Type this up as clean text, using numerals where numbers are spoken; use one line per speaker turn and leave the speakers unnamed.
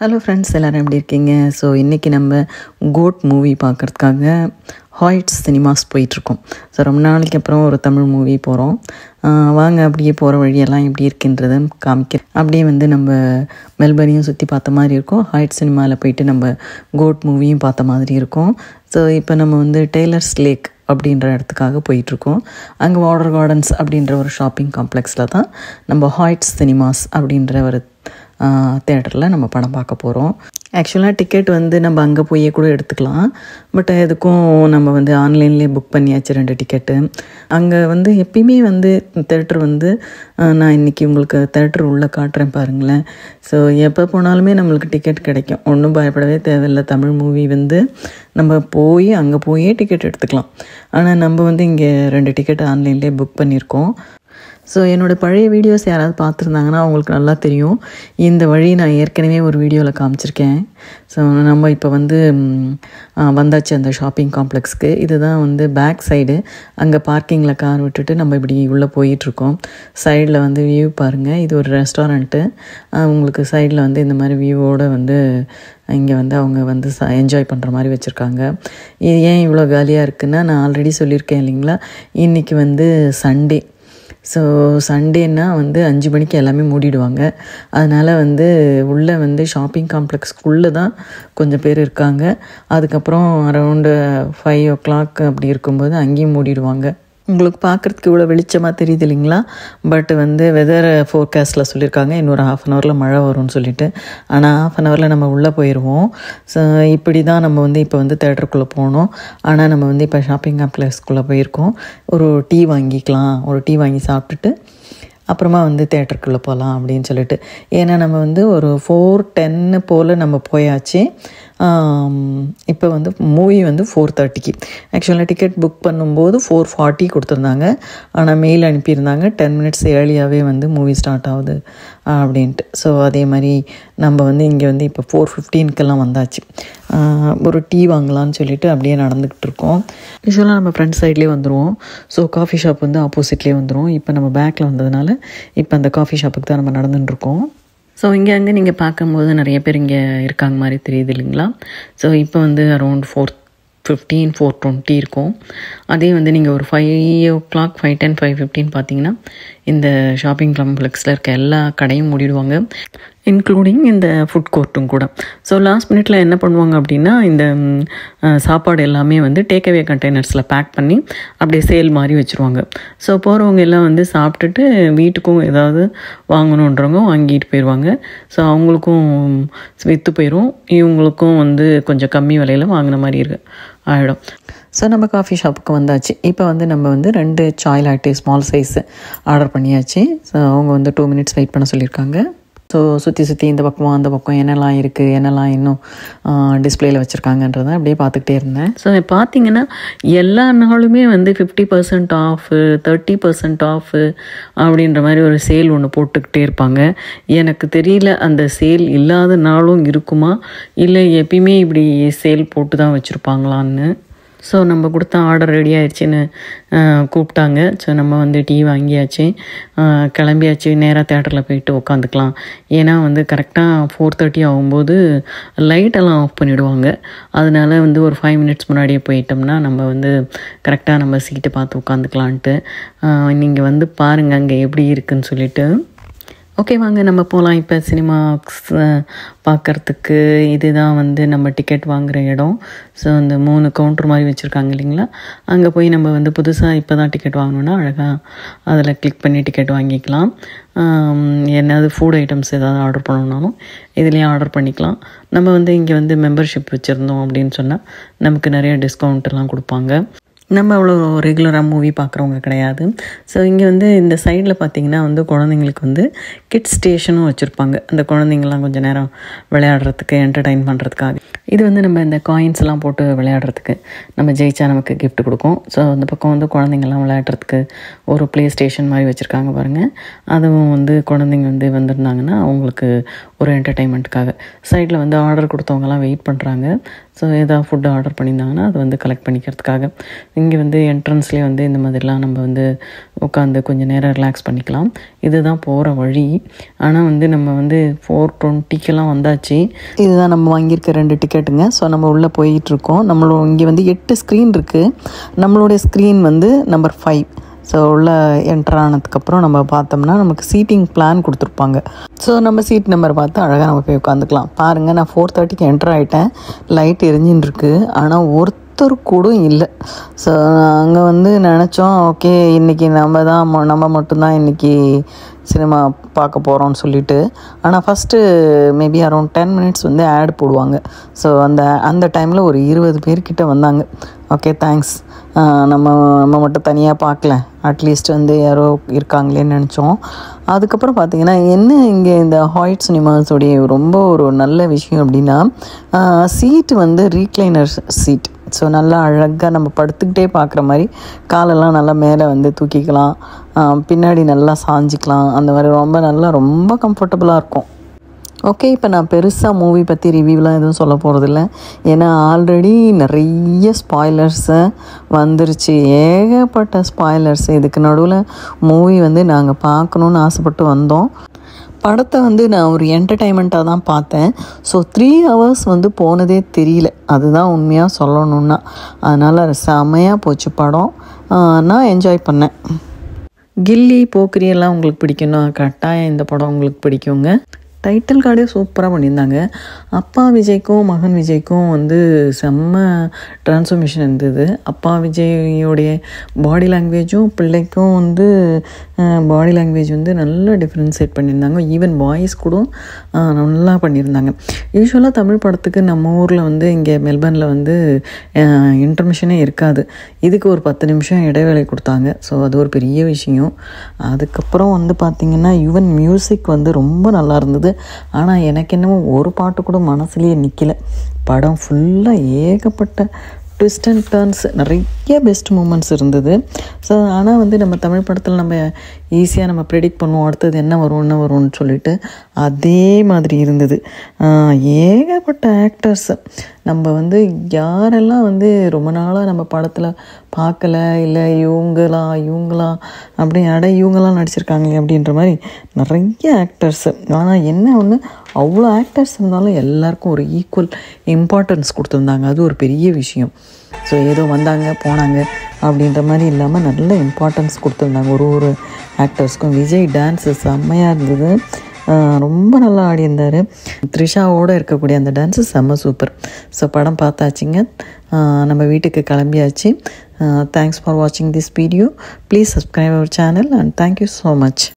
Hello friends, எல்லோரும் எப்படி இருக்கீங்க? ஸோ இன்றைக்கி நம்ம கோட் மூவி பார்க்குறதுக்காக ஹாய்ட்ஸ் சினிமாஸ் போயிட்டுருக்கோம். ஸோ ரொம்ப நாளைக்கு அப்புறம் ஒரு தமிழ் மூவி போகிறோம். வாங்க அப்படியே போகிற வழியெல்லாம் எப்படி இருக்குன்றதை காமிக்க அப்படியே நம்ம மெல்பர்னையும் சுற்றி பார்த்த மாதிரி இருக்கும். ஹாய்ட்ஸ் சினிமாவில் போயிட்டு நம்ம கோட் மூவியும் பார்த்த மாதிரி இருக்கும். ஸோ இப்போ நம்ம டெய்லர்ஸ் லேக் அப்படின்ற இடத்துக்காக போயிட்டுருக்கோம். அங்கே வாட்டர் கார்டன்ஸ் அப்படின்ற ஒரு ஷாப்பிங் காம்ப்ளெக்ஸில் தான் நம்ம ஹாய்ட்ஸ் சினிமாஸ் அப்படின்ற ஒரு தேட்டரில் நம்ம படம் பார்க்க போகிறோம். ஆக்சுவலாக டிக்கெட் நம்ம அங்கே போய் கூட எடுத்துக்கலாம். பட் எதுக்கும் நம்ம ஆன்லைன்லேயே புக் பண்ணியாச்சு 2 டிக்கெட்டு. அங்கே எப்பயுமே தேட்டர் நான் இன்றைக்கி உங்களுக்கு தேட்டர் உள்ளே காட்டுறேன் பாருங்களேன். ஸோ எப்போ போனாலுமே நம்மளுக்கு டிக்கெட் கிடைக்கும், ஒன்றும் பயப்படவே தேவையில்லை. தமிழ் மூவி நம்ம போய் அங்கே போயே டிக்கெட் எடுத்துக்கலாம். ஆனால் நம்ம இங்கே 2 டிக்கெட் ஆன்லைன்லேயே புக் பண்ணியிருக்கோம். ஸோ என்னோடய பழைய வீடியோஸ் யாராவது பார்த்துருந்தாங்கன்னா அவங்களுக்கு நல்லா தெரியும். இந்த வழி நான் ஏற்கனவே ஒரு வீடியோவில் காமிச்சிருக்கேன். ஸோ நம்ம இப்போ வந்தாச்சு அந்த ஷாப்பிங் காம்ப்ளெக்ஸ்க்கு. இதுதான் பேக் சைடு. அங்கே பார்க்கிங்கில் கார் விட்டுட்டு நம்ம இப்படி உள்ளே போயிட்டுருக்கோம். சைடில் வியூ பாருங்கள். இது ஒரு ரெஸ்டாரண்ட்டு. உங்களுக்கு சைடில் இந்த மாதிரி வியூவோடு இங்கே அவங்க என்ஜாய் பண்ணுற மாதிரி வச்சுருக்காங்க. இது ஏன் இவ்வளோ காலியாக இருக்குதுன்னா, நான் ஆல்ரெடி சொல்லியிருக்கேன் இல்லைங்களா, இன்றைக்கி சண்டே. ஸோ சண்டேன்னா 5 மணிக்கு எல்லாமே மூடிடுவாங்க. அதனால் உள்ளே ஷாப்பிங் காம்ப்ளெக்ஸ்க்குள்ளே தான் கொஞ்சம் பேர் இருக்காங்க. அதுக்கப்புறம் அரௌண்டு 5 o'clock அப்படி இருக்கும்போது அங்கேயும் மூடிடுவாங்க. உங்களுக்கு பார்க்குறதுக்கு இவ்வளோ வெளிச்சமாக தெரியுது இல்லைங்களா? பட் வெதர் ஃபோர்காஸ்ட்டில் சொல்லியிருக்காங்க இன்னொரு 1/2 hourல மழை வரும்னு சொல்லிட்டு. ஆனால் 1/2 hourல நம்ம உள்ளே போயிடுவோம். ஸோ இப்படி தான் நம்ம இப்போ தேட்டருக்குள்ளே போனோம். ஆனால் நம்ம இப்போ ஷாப்பிங் காம்ப்ளெக்ஸ்க்குள்ளே போயிருக்கோம். ஒரு டீ வாங்கிக்கலாம், ஒரு டீ வாங்கி சாப்பிட்டுட்டு அப்புறமா தேட்டருக்குள்ளே போகலாம் அப்படின்னு சொல்லிட்டு. ஏன்னா நம்ம ஒரு 4:10 போல் நம்ம போயாச்சு. இப்போ மூவி 4:30க்கு. ஆக்சுவலாக டிக்கெட் புக் பண்ணும்போது 4:40 கொடுத்துருந்தாங்க. ஆனால் மெயில் அனுப்பியிருந்தாங்க 10 minutes ஏர்லியாகவே மூவி ஸ்டார்ட் ஆகுது அப்படின்ட்டு. ஸோ அதே மாதிரி நம்ம இங்கே இப்போ 4:15க்கெல்லாம் வந்தாச்சு. ஒரு டீ வாங்கலான்னு சொல்லிட்டு அப்படியே நடந்துக்கிட்டு இருக்கோம். யூஸ்வலாக நம்ம ஃப்ரண்ட் சைட்லேயே வந்துடுவோம். ஸோ காஃபி ஷாப் ஆப்போசிட்லேயே வந்துடும். இப்போ நம்ம பேக்கில் வந்ததுனால இப்போ அந்த காஃபி ஷாப்புக்கு தான் நம்ம நடந்துட்டுருக்கோம். ஸோ அங்கே நீங்கள் பார்க்கும்போது நிறைய பேர் இங்கே இருக்காங்க மாதிரி தெரியுது இல்லைங்களா? ஸோ இப்போ அரௌண்ட் 4:15 4:20 இருக்கும். அதே நீங்கள் ஒரு 5 o'clock 5:10 5:15 பார்த்தீங்கன்னா இந்த ஷாப்பிங் காம்ப்ளெக்ஸில் இருக்க எல்லா கடையும் மூடிடுவாங்க, இன்க்ளூடிங் இந்த ஃபுட் கோர்ட்டும் கூட. ஸோ லாஸ்ட் மினிட்ல என்ன பண்ணுவாங்க அப்படின்னா, இந்த சாப்பாடு எல்லாமே டேக்அவே கண்டெய்னர்ஸில் பேக் பண்ணி அப்படியே சேல் மாதிரி வச்சுருவாங்க. ஸோ போகிறவங்க எல்லாம் சாப்பிட்டுட்டு வீட்டுக்கும் ஏதாவது வாங்கணுன்றவங்க வாங்கிட்டு போயிடுவாங்க. ஸோ அவங்களுக்கும் விற்று போயிடும், இவங்களுக்கும் கொஞ்சம் கம்மி விலையில் வாங்கின மாதிரி ஆகிடும். ஸோ நம்ம காஃபி ஷாப்புக்கு வந்தாச்சு. இப்போ நம்ம 2 Sai latte small size order பண்ணியாச்சு. ஸோ அவங்க 2 minutes வெயிட் பண்ண சொல்லியிருக்காங்க. ஸோ சுற்றி இந்த பக்கம் அந்த பக்கம் என்னெல்லாம் இருக்குது, என்னெல்லாம் இன்னும் டிஸ்பிளேயில் வச்சுருக்காங்கன்றதை அப்படியே பார்த்துக்கிட்டே இருந்தேன். ஸோ பார்த்தீங்கன்னா எல்லா நாளுமே 50% ஆஃபு 30% ஆஃபு அப்படின்ற மாதிரி ஒரு சேல் ஒன்று போட்டுக்கிட்டே இருப்பாங்க. எனக்கு தெரியல அந்த சேல் இல்லாத நாளும் இருக்குமா, இல்லை எப்பயுமே இப்படி சேல் போட்டு தான் வச்சுருப்பாங்களான்னு. ஸோ நம்ம கொடுத்த ஆர்டர் ரெடி ஆயிடுச்சின்னு கூப்பிட்டாங்க. ஸோ நம்ம டீ வாங்கியாச்சு, கிளம்பியாச்சு. நேராக தேட்டரில் போயிட்டு உட்காந்துக்கலாம். ஏன்னா கரெக்டாக 4:30 ஆகும்போது லைட்டெல்லாம் ஆஃப் பண்ணிவிடுவாங்க. அதனால ஒரு 5 minutes முன்னாடியே போயிட்டோம்னா நம்ம கரெக்டாக நம்ம சீட்டை பார்த்து உட்காந்துக்கலான்ட்டு. நீங்கள் பாருங்கள் அங்கே எப்படி இருக்குதுன்னு சொல்லிட்டு. ஓகே, வாங்க நம்ம போகலாம். இப்போ சினிமாக்ஸ் பார்க்குறதுக்கு இதுதான் நம்ம டிக்கெட் வாங்குகிற இடம். ஸோ அந்த 3 கவுண்டர் மாதிரி வச்சுருக்காங்க இல்லைங்களா, அங்கே போய் நம்ம புதுசாக இப்போ தான் டிக்கெட் வாங்கணுன்னா அழகாக அதில் கிளிக் பண்ணி டிக்கெட் வாங்கிக்கலாம். என்னது ஃபுட் ஐட்டம்ஸ் ஏதாவது ஆர்டர் பண்ணணுன்னாலும் இதுலேயே ஆர்டர் பண்ணிக்கலாம். நம்ம இங்கே மெம்பர்ஷிப் வச்சுருந்தோம் அப்படின்னு சொன்னால் நமக்கு நிறைய டிஸ்கவுண்ட்டெல்லாம் கொடுப்பாங்க. நம்ம அவ்வளோ ரெகுலராக மூவி பார்க்குறவங்க கிடையாது. ஸோ இங்கே இந்த சைடில் பார்த்திங்கன்னா குழந்தைங்களுக்கு கிட்ஸ் ஸ்டேஷனும் வச்சுருப்பாங்க. அந்த குழந்தைங்கள்லாம் கொஞ்சம் நேரம் விளையாடுறதுக்கு, என்டர்டைன் பண்ணுறதுக்காக. இது நம்ம இந்த காயின்ஸ் எல்லாம் போட்டு விளையாடுறதுக்கு, நம்ம ஜெயிச்சா நமக்கு கிஃப்ட் கொடுக்கும். ஸோ அந்த பக்கம் குழந்தைங்கள்லாம் விளையாடுறதுக்கு ஒரு ப்ளே ஸ்டேஷன் மாதிரி வச்சுருக்காங்க பாருங்கள். அதுவும் குழந்தைங்க வந்திருந்தாங்கன்னா அவங்களுக்கு ஒரு என்டர்டைன்மெண்ட்டுக்காக. சைடில் ஆர்டர் கொடுத்தவங்கலாம் வெயிட் பண்ணுறாங்க. ஸோ ஏதாவது ஃபுட்டு ஆர்டர் பண்ணியிருந்தாங்கன்னா அது வந்து கலெக்ட் பண்ணிக்கிறதுக்காக. இங்கே வந்து என்ட்ரன்ஸ்லேயே வந்து இந்த மாதிரிலாம் நம்ம வந்து உட்காந்து கொஞ்சம் நேரம் ரிலாக்ஸ் பண்ணிக்கலாம். இதுதான் போகிற வழி. ஆனால் வந்து நம்ம வந்து 4:20 வந்தாச்சு. இதுதான் நம்ம வாங்கியிருக்க 2 டிக்கெட்டுங்க. ஸோ நம்ம உள்ளே போயிட்டுருக்கோம். இங்கே வந்து 8 ஸ்க்ரீன் இருக்குது. நம்மளுடைய ஸ்க்ரீன் வந்து நம்பர் 5. ஸோ உள்ள என்ட்ரு ஆனதுக்கப்புறம் நம்ம பார்த்தோம்னா நமக்கு சீட்டிங் பிளான் கொடுத்துருப்பாங்க. ஸோ நம்ம சீட் நம்பர் பார்த்து அழகாக நம்ம போய் உட்காந்துக்கலாம். பாருங்கள், நான் 4:30 என்ட்ரு ஆகிட்டேன். லைட் எரிஞ்சின்னு இருக்குது. ஆனால் ஒருத்தர் கூட இல்லை. ஸோ அங்கே வந்து நினச்சோம், ஓகே இன்றைக்கி நம்ம மட்டும்தான் இன்றைக்கி சினிமா பார்க்க போகிறோம்னு சொல்லிட்டு. ஆனால் ஃபஸ்ட்டு மேபி அரௌண்ட் 10 மினிட்ஸ் வந்து ஆட் போடுவாங்க. ஸோ அந்த டைமில் ஒரு 20 பேர்கிட்ட வந்தாங்க. ஓகே தேங்க்ஸ், நம்ம மட்டும் தனியாக பார்க்கல, அட்லீஸ்ட் வந்து யாரோ இருக்காங்களேன்னு நினச்சோம். அதுக்கப்புறம் பார்த்திங்கன்னா என்ன இங்கே இந்த ஹாய்ட் சினிமாஸோடைய ரொம்ப ஒரு நல்ல விஷயம் அப்படின்னா, சீட்டு வந்து ரீக்ளைனர் சீட். ஸோ நல்லா அழகாக நம்ம படுத்துக்கிட்டே பார்க்குற மாதிரி காலெல்லாம் நல்லா மேலே வந்து தூக்கிக்கலாம், பின்னாடி நல்லா சாஞ்சிக்கலாம். அந்த மாதிரி ரொம்ப கம்ஃபர்டபுளாக இருக்கும். ஓகே, இப்போ நான் பெருசாக மூவி பற்றி ரிவ்யூலாம் எதுவும் சொல்ல போகிறதில்ல. ஏன்னா ஆல்ரெடி நிறைய ஸ்பாய்லர்ஸு வந்துருச்சு, ஏகப்பட்ட ஸ்பாய்லர்ஸ். இதுக்கு நடுவில் மூவி வந்து நாங்கள் பார்க்கணுன்னு ஆசைப்பட்டு வந்தோம். படத்தை வந்து நான் ஒரு என்டர்டைன்மெண்ட்டாக தான் பார்த்தேன். ஸோ 3 ஹவர்ஸ் வந்து போனதே தெரியல, அதுதான் உண்மையாக சொல்லணுன்னா. அதனால் செமையாக போச்சு படம். நான் என்ஜாய் பண்ணேன். கில்லி போக்கிரி எல்லாம் உங்களுக்கு பிடிக்கும்னா கட்டாயம் இந்த படம் உங்களுக்கு பிடிக்குங்க. டைட்டில் கார்டே சூப்பராக பண்ணியிருந்தாங்க. அப்பா விஜய்க்கும் மகன் விஜய்க்கும் வந்து செம்ம ட்ரான்ஸ்ஃபர்மேஷன் இருந்தது. அப்பா விஜயோடைய பாடி லாங்குவேஜும் பிள்ளைக்கும் வந்து பாடி லாங்குவேஜ் வந்து நல்லா டிஃப்ரென்ஷியேட் பண்ணியிருந்தாங்க. ஈவன் வாய்ஸ் கூட நல்லா பண்ணியிருந்தாங்க. யூஸ்வலாக தமிழ் படத்துக்கு நம்ம ஊரில் வந்து இங்கே மெல்பர்னில் வந்து இன்டர்மிஷனே இருக்காது. இதுக்கு ஒரு 10 நிமிஷம் இடைவேளை கொடுத்தாங்க. ஸோ அது ஒரு பெரிய விஷயம். அதுக்கப்புறம் வந்து பார்த்திங்கன்னா ஈவன் மியூசிக் வந்து ரொம்ப நல்லா இருந்தது. ஆனால் எனக்கு என்னமோ ஒரு பாட்டு கூட மனசுலேயே நிற்கல. படம் ஃபுல்லாக ஏகப்பட்ட ட்விஸ்ட் அண்ட் டர்ன்ஸ், நிறைய பெஸ்ட் மூமெண்ட்ஸ் இருந்தது. ஸோ ஆனால் வந்து நம்ம தமிழ் படத்தில் நம்ம ஈஸியாக நம்ம ப்ரெடிக்ட் பண்ணுவோம் அடுத்தது என்ன வரும்னு சொல்லிட்டு அதே மாதிரி இருந்தது. ஏகப்பட்ட ஆக்டர்ஸ் நம்ம வந்து யாரெல்லாம் வந்து ரொம்ப நாளாக நம்ம படத்தில் பார்க்கல, இல்லை இவங்களா அப்படி இவங்களாம் நடிச்சிருக்காங்க அப்படின்ற மாதிரி நிறைய ஆக்டர்ஸு. ஆனால் என்ன ஒன்று, அவ்வளோ ஆக்டர்ஸ் இருந்தாலும் எல்லாருக்கும் ஒரு ஈக்குவல் இம்பார்ட்டன்ஸ் கொடுத்துருந்தாங்க. அது ஒரு பெரிய விஷயம். ஸோ ஏதோ வந்தாங்க போனாங்க அப்படின்ற மாதிரி இல்லாமல் நல்ல இம்பார்ட்டன்ஸ் கொடுத்துருந்தாங்க ஒரு ஆக்டர்ஸ்க்கும். விஜய் டான்ஸு செம்மையாக இருந்தது, ரொம்ப நல்லா ஆடியிருந்தார். த்ரிஷாவோடு இருக்கக்கூடிய அந்த டான்ஸு செம்ம சூப்பர். ஸோ படம் பார்த்தாச்சுங்க, நம்ம வீட்டுக்கு கிளம்பியாச்சு. தேங்க்ஸ் ஃபார் வாட்சிங் this video. Please subscribe our channel and thank you so much.